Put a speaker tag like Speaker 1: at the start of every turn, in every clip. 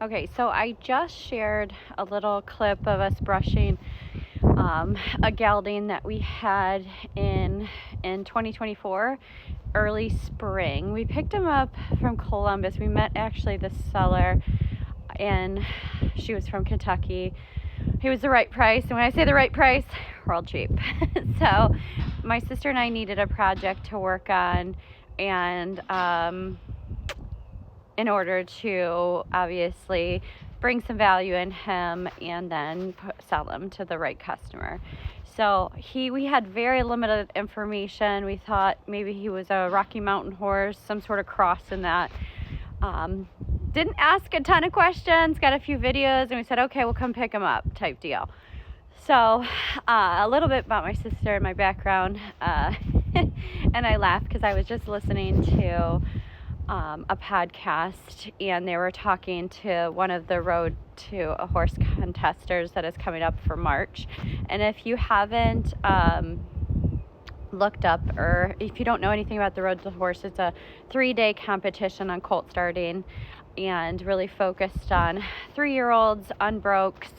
Speaker 1: Okay, so I just shared a little clip of us brushing a gelding that we had in 2024, early spring. We picked him up from Columbus. We met actually the seller, and she was from Kentucky. He was the right price, and when I say the right price, real cheap. So my sister and I needed a project to work on, and in order to obviously bring some value in him and then sell them to the right customer. So we had very limited information. We thought maybe he was a Rocky Mountain horse, some sort of cross in that. Didn't ask a ton of questions, got a few videos, and we said, okay, we'll come pick him up type deal. So a little bit about my sister and my background. And I laughed because I was just listening to a podcast, and they were talking to one of the Road to a Horse contesters that is coming up for March. And if you haven't looked up, or if you don't know anything about the Road to the Horse, it's a 3-day competition on colt starting and really focused on 3-year-olds, unbrokes.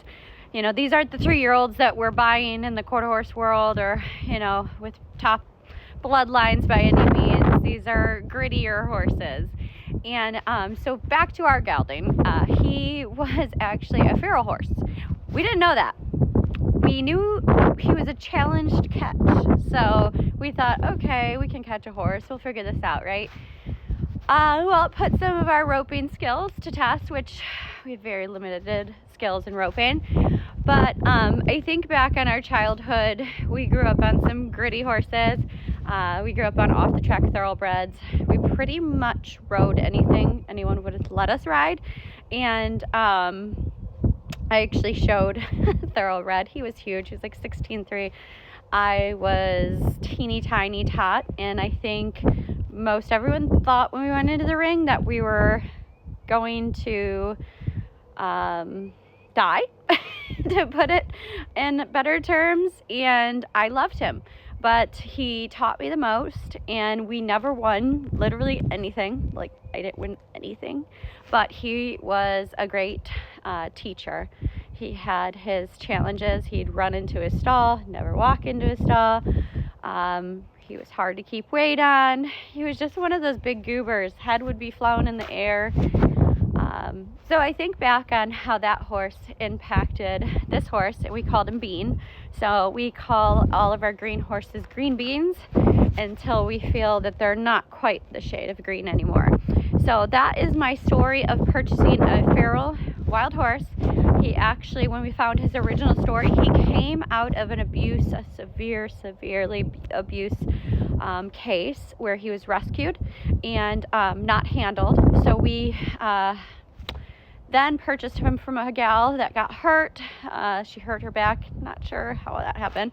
Speaker 1: You know, these aren't the 3-year-olds that we're buying in the quarter horse world, or, you know, with top bloodlines by any means. These are grittier horses. And so back to our gelding. He was actually a feral horse. We didn't know that. We knew he was a challenged catch. So we thought, okay, we can catch a horse. We'll figure this out, right? Well, it put some of our roping skills to test, which we had very limited skills in roping. But I think back on our childhood, we grew up on some gritty horses. We grew up on off-the-track thoroughbreds. We pretty much rode anything anyone would let us ride. And I actually showed Thoroughbred. He was huge. He was like 16'3". I was teeny tiny tot, and I think most everyone thought when we went into the ring that we were going to die, to put it in better terms. And I loved him, but he taught me the most, and we never won literally anything. Like, I didn't win anything, but he was a great teacher. He had his challenges. He'd run into his stall, never walk into his stall. He was hard to keep weight on. He was just one of those big goobers. Head would be flown in the air. So I think back on how that horse impacted this horse, and we called him Bean. So we call all of our green horses green beans until we feel that they're not quite the shade of green anymore. So that is my story of purchasing a feral wild horse. He actually, when we found his original story, he came out of an abuse, a severely abused case where he was rescued and not handled. So we then purchased him from a gal that got hurt. She hurt her back. Not sure how that happened.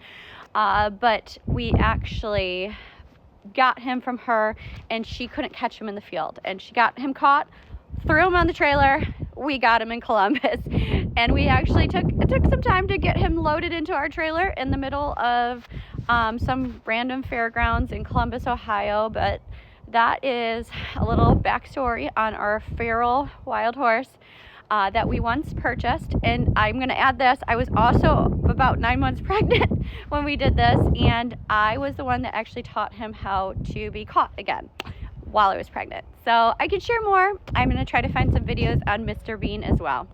Speaker 1: But we actually got him from her, and she couldn't catch him in the field. And she got him caught, threw him on the trailer. We got him in Columbus. And we actually it took some time to get him loaded into our trailer in the middle of some random fairgrounds in Columbus, Ohio. But that is a little backstory on our feral wild horse that we once purchased. And I'm going to add this. I was also about 9 months pregnant when we did this, and I was the one that actually taught him how to be caught again while I was pregnant. So I could share more. I'm going to try to find some videos on Mr. Bean as well.